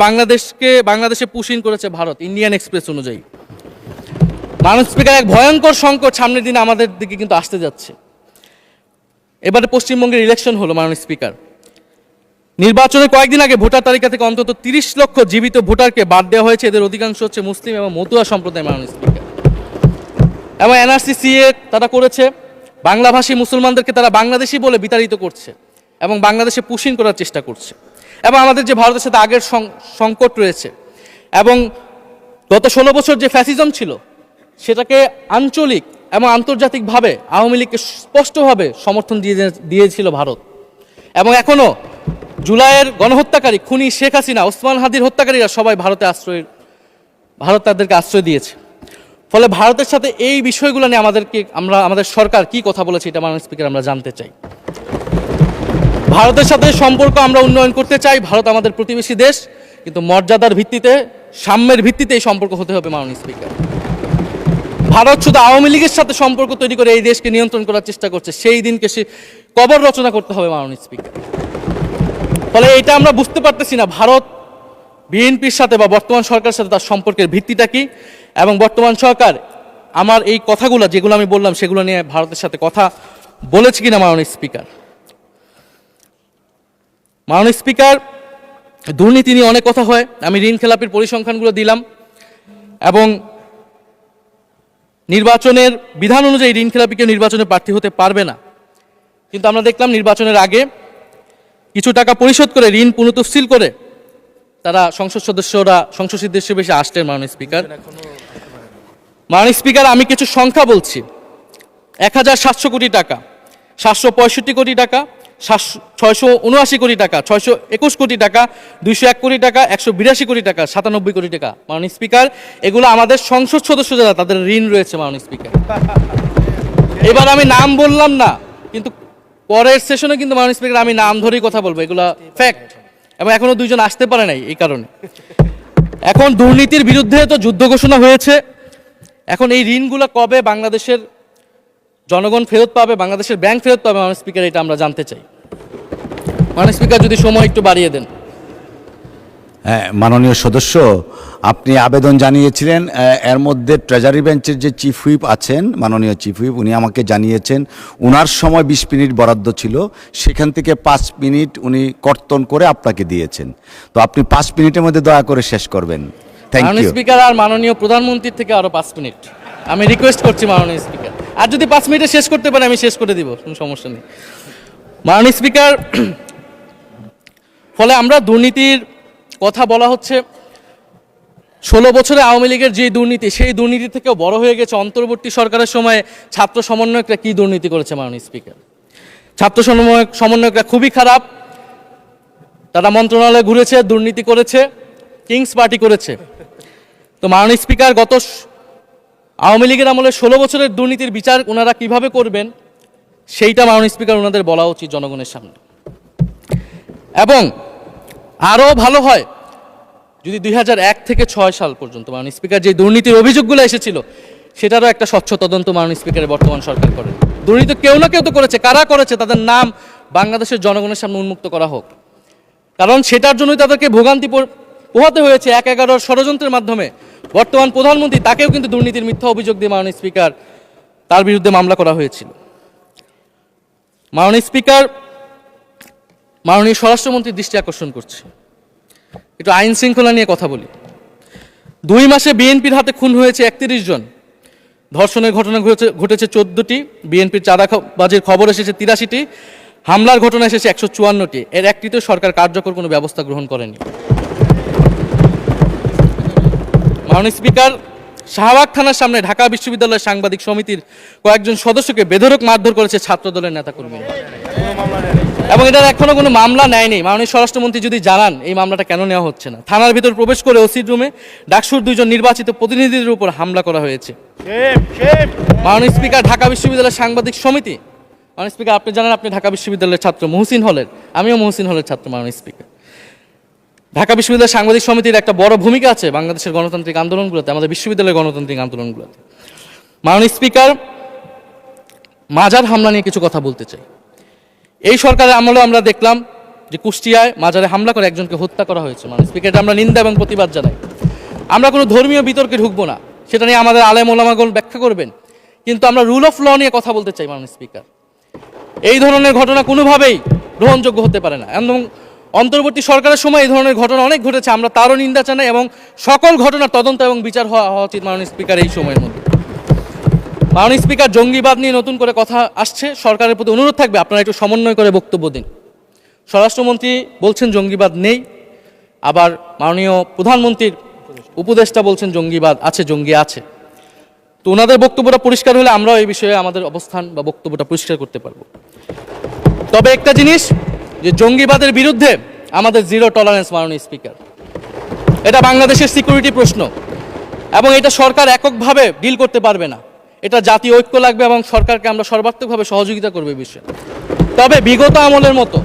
বাংলাদেশে পুশিং করেছে ভারত, ইন্ডিয়ান এক্সপ্রেস অনুযায়ী। মাননীয় স্পিকার, এক ভয়ঙ্কর সংকট সামনের দিনে আমাদের দিকে কিন্তু আসতে যাচ্ছে। এবারে পশ্চিমবঙ্গের ইলেকশন হলো মাননীয় স্পিকার, নির্বাচনের কয়েকদিন আগে ভোটার তালিকা থেকে অন্তত 30 লক্ষ জীবিত ভোটারকে বাদ দেওয়া হয়েছে। এদের অধিকাংশ হচ্ছে মুসলিম এবং মতুয়া সম্প্রদায় মাননীয় স্পিকার। এবং এনআরসি সিএ তারা করেছে, বাংলাভাষী মুসলমানদেরকে তারা বাংলাদেশি বলে বিতাড়িত করছে এবং বাংলাদেশে পুশিং করার চেষ্টা করছে। এবং আমাদের যে ভারতের সাথে আগের সংকট রয়েছে, এবং গত 16 বছর যে ফ্যাসিজম ছিল সেটাকে আঞ্চলিক এবং আন্তর্জাতিকভাবে আওয়ামী লীগকে স্পষ্টভাবে সমর্থন দিয়েছিল ভারত। এবং এখনও জুলাইয়ের গণহত্যাকারী খুনি শেখ হাসিনা, ওসমান হাদির হত্যাকারীরা সবাই ভারত তাদেরকে আশ্রয় দিয়েছে। ফলে ভারতের সাথে এই বিষয়গুলো নিয়ে আমাদের সরকার কি কথা বলেছে এটা মাননীয় স্পিকার আমরা জানতে চাই। ভারতের সাথে সম্পর্ক আমরা উন্নয়ন করতে চাই, ভারত আমাদের প্রতিবেশী দেশ, কিন্তু মর্যাদার ভিত্তিতে, সাম্যের ভিত্তিতে এই সম্পর্ক হতে হবে মাননীয় স্পিকার। ভারত শুধু আওয়ামী লীগের সাথে সম্পর্ক তৈরি করে এই দেশকে নিয়ন্ত্রণ করার চেষ্টা করছে, সেই দিনকে সে কবর রচনা করতে হবে মাননীয় স্পিকার। ফলে এটা আমরা বুঝতে পারতেছি না ভারত বিএনপির সাথে বা বর্তমান সরকারের সাথে তার সম্পর্কের ভিত্তিটা কি, এবং বর্তমান সরকার আমার এই কথাগুলো যেগুলো আমি বললাম সেগুলো নিয়ে ভারতের সাথে কথা বলেছে কিনা মাননীয় স্পিকার। মাননীয় স্পিকার, দুর্নীতি নিয়ে অনেক কথা হয়, আমি ঋণ খেলাপির পরিসংখ্যানগুলো দিলাম, এবং নির্বাচনের বিধান অনুযায়ী ঋণ খেলাপিকে নির্বাচনে প্রার্থী হতে পারবে না, কিন্তু আমরা দেখলাম নির্বাচনের আগে কিছু টাকা পরিশোধ করে ঋণ পুনঃতফসিল করে তারা সংসদ সদস্য বেশি আসলেন মাননীয় স্পিকার। মাননীয় স্পিকার, আমি কিছু সংখ্যা বলছি। 1700 কোটি টাকা, 765 কোটি টাকা, 679 কোটি টাকা, 621 কোটি টাকা, 201 কোটি টাকা, 182 কোটি টাকা, 97 কোটি টাকা। মাননীয় স্পিকার, এগুলো আমাদের সংসদ সদস্য যারা তাদের ঋণ রয়েছে মাননীয় স্পিকার। এবার আমি নাম বললাম না, কিন্তু পরের সেশনে কিন্তু মাননীয় স্পিকার আমি নাম ধরেই কথা বলবো, এগুলো ফ্যাক্ট, এবং এখনো 2 জন আসতে পারে নাই এই কারণে। এখন দুর্নীতির বিরুদ্ধে তো যুদ্ধ ঘোষণা হয়েছে, এখন এই ঋণগুলো কবে বাংলাদেশের জনগণ ফেরত পাবে, বাংলাদেশের ব্যাংক ফেরত পাবে মাননীয় স্পিকার, এটা আমরা জানতে চাই। মাননীয় স্পিকার যদি সময় একটু বাড়িয়ে দেন। হ্যাঁ, মাননীয় সদস্য, আপনি আবেদন জানিয়েছিলেন, এর মধ্যে ট্রেজারি বেঞ্চের যে চিফ হুইপ আছেন, মাননীয় চিফ হুইপ, উনি আমাকে জানিয়েছেন উনার সময় 20 মিনিট বরাদ্দ ছিল, সেখান থেকে 5 মিনিট উনি কর্তন করে আপনাকে দিয়েছেন। তো আপনি 5 মিনিটের মধ্যে দয়া করে শেষ করবেন। থ্যাংক মাননীয় ইউ। স্পিকার, আর মাননীয় প্রধানমন্ত্রীর থেকে আরো 5 মিনিট আমি রিকোয়েস্ট করছি মাননীয় স্পিকার। আর যদি 5 মিনিটে শেষ করতে পারে আমি শেষ করে দিব, কোনো সমস্যা নেই। মাননীয় স্পিকার, ফলে আমরা দুর্নীতির কথা বলা হচ্ছে, 16 বছরে আওয়ামী লীগের যে দুর্নীতি, সেই দুর্নীতি থেকেও বড় হয়ে গেছে অন্তর্বর্তী সরকারের সময় ছাত্র সমন্বয়করা কি দুর্নীতি করেছে মাননীয় স্পিকার। ছাত্র সমন্বয়করা খুবই খারাপ, তারা মন্ত্রণালয়ে ঘুরেছে, দুর্নীতি করেছে, কিংস পার্টি করেছে। তো মাননীয় স্পিকার, গত আওয়ামী লীগের আমলে 16 বছরের দুর্নীতির বিচার ওনারা কিভাবে করবেন সেইটা মাননীয় স্পিকার ওনাদের বলা উচিত জনগণের সামনে। এবং আরও ভালো হয় যদি 2001 থেকে 6 সাল পর্যন্ত মাননীয় স্পিকার যে দুর্নীতির অভিযোগগুলো এসেছিল সেটারও একটা স্বচ্ছ তদন্ত মাননীয় স্পিকারের বর্তমান সরকার করেন। দুর্নীতি কেউ না কেউ তো করেছে, কারা করেছে তাদের নাম বাংলাদেশের জনগণের সামনে উন্মুক্ত করা হোক, কারণ সেটার জন্যই তাদেরকে ভোগান্তি পোহাতে হয়েছে 1/11 ষড়যন্ত্রের মাধ্যমে। বর্তমান প্রধানমন্ত্রী, তাকেও কিন্তু দুর্নীতির মিথ্যা অভিযোগ দিয়ে মাননীয় স্পিকার তার বিরুদ্ধে মামলা করা হয়েছিল। মাননীয় স্পিকার, মাননীয় স্বরাষ্ট্রমন্ত্রীর দৃষ্টি আকর্ষণ করছে, একটু আইন শৃঙ্খলা নিয়ে কথা বলি। 2 মাসে বিএনপির হাতে খুন হয়েছে 31 জন, ধর্ষণের ঘটনা ঘটেছে 14টি, বিএনপির চাঁদাবাজির খবর এসেছে 83টি, হামলার ঘটনা এসেছে 154টি। এর একটিতেও সরকার কার্যকর কোনো ব্যবস্থা গ্রহণ করেনি। মাননীয় স্পিকার, শাহবাগ থানার সামনে ঢাকা বিশ্ববিদ্যালয়ের সাংবাদিক সমিতির কয়েকজন সদস্যকে বেধড়ক মারধর করেছে ছাত্রদলের নেতাকর্মীরা, এবং এটার এখনো কোনো মামলা নেয়নি। মাননীয় স্বরাষ্ট্রমন্ত্রী যদি জানান এই মামলাটা কেন নেওয়া হচ্ছে না। থানার ভিতর প্রবেশ করে ওসির রুমে ডাকসুর 2 জন নির্বাচিত প্রতিনিধিদের উপর হামলা করা হয়েছে। মাননীয় স্পিকার, ঢাকা বিশ্ববিদ্যালয়ের সাংবাদিক সমিতি, মাননীয় স্পিকার আপনি জানেন আপনি ঢাকা বিশ্ববিদ্যালয়ের ছাত্র, মহসিন হলের, আমিও মহসিন হলের ছাত্র। মাননীয় স্পিকার, ঢাকা বিশ্ববিদ্যালয়ের সাংবাদিক সমিতির একটা বড় ভূমিকা আছে বাংলাদেশের গণতান্ত্রিক আন্দোলনগুলোতে, আমাদের বিশ্ববিদ্যালয়ের গণতান্ত্রিক আন্দোলনগুলোতে। মাননীয় স্পিকার, মাজার হামলা নিয়ে কিছু কথা বলতে চাই। এই সরকারের আমলে আমরা দেখলাম যে কুষ্টিয়ায় মাজারে হামলা করে একজনকে হত্যা করা হয়েছে। মাননীয় স্পিকার, আমরা নিন্দা এবং প্রতিবাদ জানাই। আমরা কোনো ধর্মীয় বিতর্কে ঢুকবো না, সেটা নিয়ে আমাদের আলেম ওলামাগণ ব্যাখ্যা করবেন, কিন্তু আমরা রুল অফ ল নিয়ে কথা বলতে চাই। মাননীয় স্পিকার, এই ধরনের ঘটনা কোনোভাবেই গ্রহণযোগ্য হতে পারে না, এবং অন্তর্বর্তী সরকারের সময় এই ধরনের ঘটনা অনেক ঘটেছে, আমরা তারও নিন্দা জানাই, এবং সকল ঘটনার তদন্ত এবং বিচার হওয়া উচিত মাননীয় স্পিকার এই সময়ের মধ্যে। মাননীয় স্পিকার, জঙ্গিবাদ নিয়ে নতুন করে কথা আসছে, সরকারের প্রতি অনুরোধ থাকবে আপনারা একটু সমন্বয় করে বক্তব্য দিন। স্বরাষ্ট্রমন্ত্রী বলছেন জঙ্গিবাদ নেই, আবার মাননীয় প্রধানমন্ত্রীর উপদেষ্টা বলছেন জঙ্গিবাদ আছে, জঙ্গি আছে। তো ওনাদের বক্তব্যটা পরিষ্কার হলে আমরাও এই বিষয়ে আমাদের অবস্থান বা বক্তব্যটা পরিষ্কার করতে পারবো। তবে একটা জিনিস, যে জঙ্গিবাদের বিরুদ্ধে আমাদের জিরো টলারেন্স মাননীয় স্পিকার। এটা বাংলাদেশের সিকিউরিটি প্রশ্ন, এবং এটা সরকার এককভাবে ডিল করতে পারবে না, এটা জাতীয় ঐক্য লাগবে, এবং সরকারকে আমরা সর্বাত্মকভাবে সহযোগিতা করবো এই বিষয়ে। তবে বিগত আমলের মতো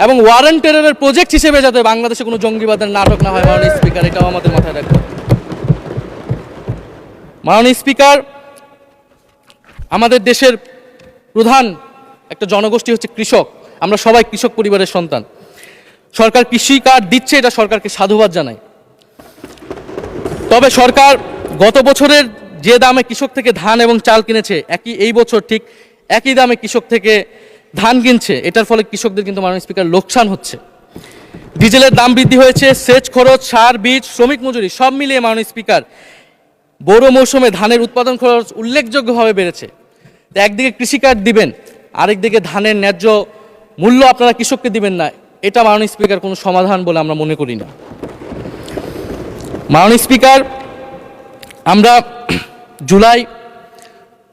এবং ওয়ারেন্ট টেররের প্রজেক্ট হিসেবে যাতে বাংলাদেশে কোনো জঙ্গিবাদের নাটক না হয় মাননীয় স্পিকার, এটাও আমাদের মাথায় রাখতে হবে। মাননীয় স্পিকার, আমাদের দেশের প্রধান একটা জনগোষ্ঠী হচ্ছে কৃষক, আমরা সবাই কৃষক পরিবারের সন্তান। সরকার কৃষি কার্ড দিচ্ছে, এটা সরকারকে সাধুবাদ জানাই। তবে সরকার গত বছরের যে দামে কৃষক থেকে ধান এবং চাল কিনেছে, এই বছর ঠিক একই দামে কৃষক থেকে ধান কিনছে, এটার ফলে কৃষকদের কিন্তু মাননীয় স্পিকার লোকসান হচ্ছে। ডিজেলের দাম বৃদ্ধি হয়েছে, সেচ খরচ, সার, বীজ, শ্রমিক মজুরি সব মিলিয়ে মাননীয় স্পিকার বোরো মৌসুমে ধানের উৎপাদন খরচ উল্লেখযোগ্যভাবে বেড়েছে। একদিকে কৃষি কার্ড দিবেন, আরেকদিকে ধানের ন্যায্য মূল্য আপনারা কৃষককে দিবেন না, এটা মাননীয় স্পিকার কোনো সমাধান বলে আমরা মনে করি না। মাননীয় স্পিকার, আমরা জুলাই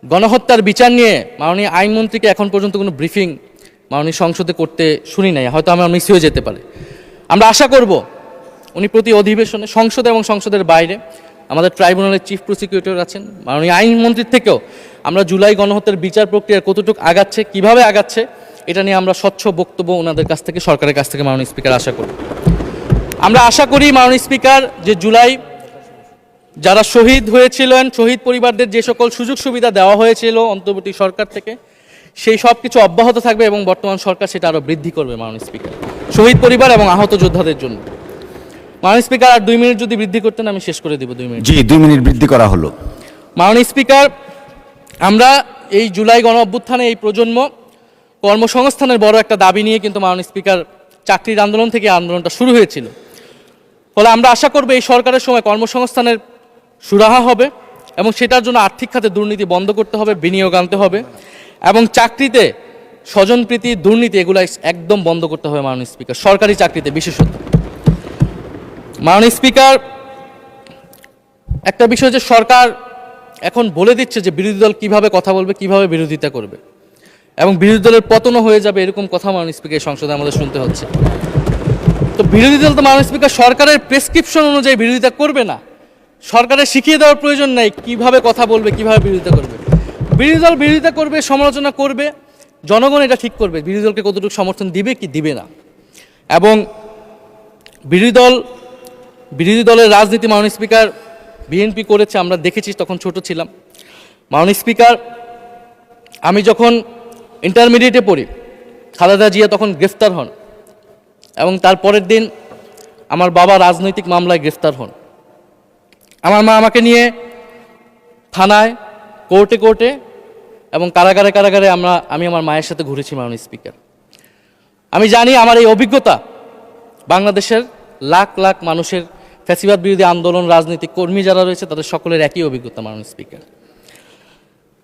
গণহত্যার বিচার নিয়ে মাননীয় আইনমন্ত্রীকে এখন পর্যন্ত কোনো ব্রিফিং মাননীয় সংসদে করতে শুনি নাই, হয়তো আমার মিস হয়ে যেতে পারে। আমরা আশা করব উনি প্রতি অধিবেশনে সংসদে এবং সংসদের বাইরে, আমাদের ট্রাইব্যুনালের চিফ প্রসিকিউটর আছেন, মাননীয় আইনমন্ত্রীর থেকেও আমরা জুলাই গণহত্যার বিচার প্রক্রিয়া কতটুকু আগাচ্ছে, কিভাবে আগাচ্ছে, এটা নিয়ে আমরা স্বচ্ছ বক্তব্য ওনাদের কাছ থেকে, সরকারের কাছ থেকে মাননীয় স্পিকার আশা করি। আমরা আশা করি মাননীয় স্পিকার যে জুলাই যারা শহীদ হয়েছিলেন, শহীদ পরিবারদের যে সকল সুযোগ সুবিধা দেওয়া হয়েছিল অন্তর্বর্তী সরকার থেকে, সেই সব কিছু অব্যাহত থাকবে এবং বর্তমান সরকার সেটা আরও বৃদ্ধি করবে মাননীয় স্পিকার, শহীদ পরিবার এবং আহত যোদ্ধাদের জন্য। মাননীয় স্পিকার, আর 2 মিনিট যদি বৃদ্ধি করতেন আমি শেষ করে দিব। 2 মিনিট। জি, 2 মিনিট বৃদ্ধি করা হলো। মাননীয় স্পিকার, আমরা এই জুলাই গণ অভ্যুত্থানে এই প্রজন্ম কর্মসংস্থানের বড় একটা দাবি নিয়ে কিন্তু মাননীয় স্পিকার চাকরির আন্দোলন থেকে আন্দোলনটা শুরু হয়েছিল। ফলে আমরা আশা করব এই সরকারের সময় কর্মসংস্থানের সুরাহা হবে এবং সেটার জন্য আর্থিক খাতে দুর্নীতি বন্ধ করতে হবে, বিনিয়োগ আনতে হবে এবং চাকরিতে স্বজনপ্রীতি, দুর্নীতি এগুলো একদম বন্ধ করতে হবে মাননীয় স্পিকার, সরকারি চাকরিতে বিশেষত। মাননীয় স্পিকার, একটা বিষয় যে সরকার এখন বলে দিচ্ছে যে বিরোধী দল কীভাবে কথা বলবে, কীভাবে বিরোধিতা করবে এবং বিরোধী দলের পতনও হয়ে যাবে, এরকম কথা মাননীয় স্পিকার সংসদে আমাদের শুনতে হচ্ছে। তো বিরোধী দল তো মাননীয় স্পিকার সরকারের প্রেসক্রিপশন অনুযায়ী বিরোধিতা করবে না, সরকারের শিখিয়ে দেওয়ার প্রয়োজন নেই কীভাবে কথা বলবে, কীভাবে বিরোধিতা করবে। বিরোধী দল বিরোধিতা করবে, সমালোচনা করবে, জনগণ এটা ঠিক করবে বিরোধী দলকে কতটুকু সমর্থন দিবে কি দিবে না। এবং বিরোধী দলের রাজনীতি মাননীয় স্পিকার বিএনপি করেছে, আমরা দেখেছি, তখন ছোট ছিলাম। মাননীয় স্পিকার, আমি যখন ইন্টারমিডিয়েটে পড়ি, খালেদা জিয়া তখন গ্রেফতার হন এবং তার পরের দিন আমার বাবা রাজনৈতিক মামলায় গ্রেফতার হন। আমার মা আমাকে নিয়ে থানায়, কোর্টে এবং কারাগারে আমি আমার মায়ের সাথে ঘুরেছি মাননীয় স্পিকার। আমি জানি আমার এই অভিজ্ঞতা বাংলাদেশের লাখ লাখ মানুষের, ফ্যাসিবাদ বিরোধী আন্দোলন, রাজনৈতিক কর্মী যারা রয়েছে তাদের সকলের একই অভিজ্ঞতা মাননীয় স্পিকার।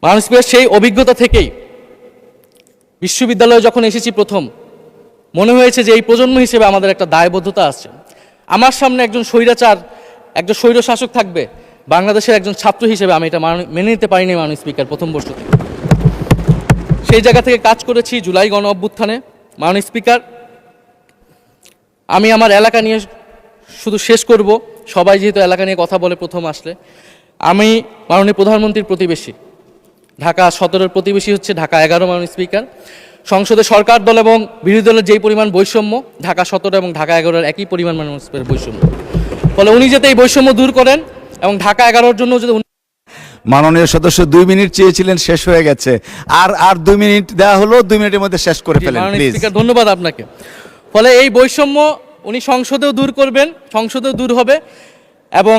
মাননীয় স্পিকার, সেই অভিজ্ঞতা থেকেই বিশ্ববিদ্যালয়ে যখন এসেছি প্রথম, মনে হয়েছে যে এই প্রজন্ম হিসেবে আমাদের একটা দায়বদ্ধতা আছে। আমার সামনে একজন স্বৈরাচার, একজন স্বৈর শাসক থাকবে, বাংলাদেশের একজন ছাত্র হিসেবে আমি এটা মেনে নিতে পারিনি মাননীয় স্পিকার প্রথম বর্ষ থেকে। সেই জায়গা থেকে কাজ করেছি জুলাই গণ অভ্যুত্থানে। মাননীয় স্পিকার, আমি আমার এলাকা নিয়ে শুধু শেষ করব, সবাই যেহেতু এলাকা নিয়ে কথা বলে প্রথম আসলে, আমি মাননীয় প্রধানমন্ত্রীর প্রতিবেশী, ঢাকা 17-এর প্রতিবেশী হচ্ছে ঢাকা 11 মাননীয় স্পিকার। সংসদে সরকার দল এবং বিরোধী দলের যেই পরিমাণ বৈষম্য, ঢাকা 17 এবং ঢাকা 11-এর একই পরিমাণ মাননীয় স্পিকার বৈষম্য। ফলে উনি যাতে এই বৈষম্য দূর করেন এবং ঢাকা 11-এর জন্য যদি মাননীয় সদস্য 2 মিনিট চেয়েছিলেন, শেষ হয়ে গেছে। আর 2 মিনিট দেওয়া হলো, 2 মিনিটের মধ্যে শেষ করে ফেলেন প্লিজ। স্পিকার, ধন্যবাদ আপনাকে। ফলে এই বৈষম্য উনি সংসদেও দূর করবেন, সংসদেও দূর হবে এবং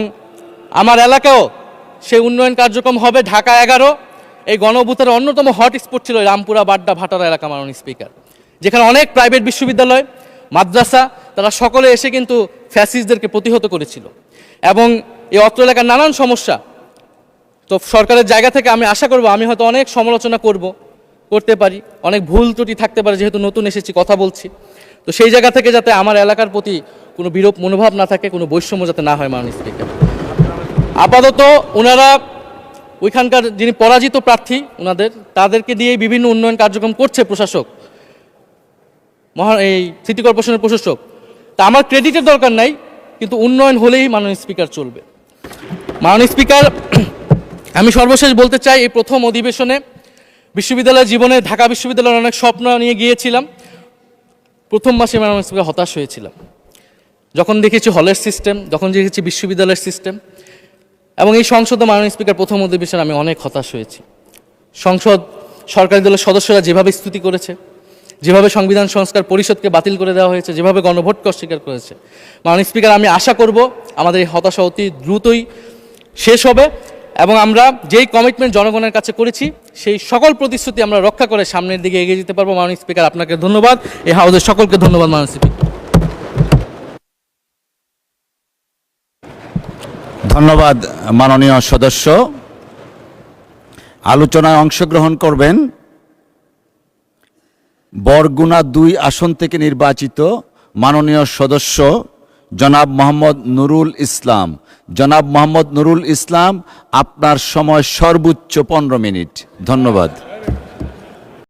আমার এলাকাও সেই উন্নয়ন কার্যক্রম হবে। ঢাকা 11 এই গণ অভ্যুত্থানের অন্যতম হট স্পট ছিল রামপুরা, বাড্ডা, ভাটারা এলাকা মাননীয় স্পিকার, যেখানে অনেক প্রাইভেট বিশ্ববিদ্যালয়, মাদ্রাসা, তারা সকলে এসে কিন্তু ফ্যাসিস্টদেরকে প্রতিহত করেছিল এবং এই অত্র এলাকার নানান সমস্যা। তো সরকারের জায়গা থেকে আমি আশা করব, আমি হয়তো অনেক সমালোচনা করতে পারি, অনেক ভুল ত্রুটি থাকতে পারে, যেহেতু নতুন এসেছি কথা বলছি। তো সেই জায়গা থেকে যাতে আমার এলাকার প্রতি কোনো বিরূপ মনোভাব না থাকে, কোনো বৈষম্য যাতে না হয় মাননীয় স্পিকার। আপাতত ওনারা ওইখানকার যিনি পরাজিত প্রার্থী, তাদেরকে দিয়ে বিভিন্ন উন্নয়ন কার্যক্রম করছে প্রশাসক, এই সিটি কর্পোরেশনের প্রশাসক। তা আমার ক্রেডিটের দরকার নাই, কিন্তু উন্নয়ন হলেই মাননীয় স্পিকার চলবে। মাননীয় স্পিকার, আমি সর্বশেষ বলতে চাই, এই প্রথম অধিবেশনে বিশ্ববিদ্যালয় জীবনে ঢাকা বিশ্ববিদ্যালয়ের অনেক স্বপ্ন নিয়ে গিয়েছিলাম। প্রথম মাসে মাননীয় স্পিকার হতাশ হয়েছিলাম যখন দেখেছি হলের সিস্টেম, যখন দেখেছি বিশ্ববিদ্যালয়ের সিস্টেম এবং এই সংসদে মাননীয় স্পিকার প্রথম অধিবেশনে আমি অনেক হতাশ হয়েছি। সংসদ, সরকারি দলের সদস্যরা যেভাবে স্তুতি করেছে, যেভাবে সংবিধান সংস্কার পরিষদকে বাতিল করে দেওয়া হয়েছে, যেভাবে গণভোটকে অস্বীকার করেছে, মাননীয় স্পিকার, আমি আশা করব আমাদের এই হতাশা অতি দ্রুতই শেষ হবে এবং আমরা যেই কমিটমেন্ট জনগণের কাছে করেছি সেই সকল প্রতিশ্রুতি আমরা রক্ষা করে সামনের দিকে এগিয়ে যেতে পারবো। মাননীয় স্পিকার, আপনাকে ধন্যবাদ, এই হাউসের সকলকে ধন্যবাদ। মাননীয় স্পিকার, ধন্যবাদ মাননীয় সদস্য। আলোচনায় অংশগ্রহণ করবেন বরগুনা 2 আসন থেকে নির্বাচিত মাননীয় সদস্য জনাব মোহাম্মদ নুরুল ইসলাম। জনাব মোহাম্মদ নুরুল ইসলাম, আপনার সময় সর্বোচ্চ 15 মিনিট। ধন্যবাদ।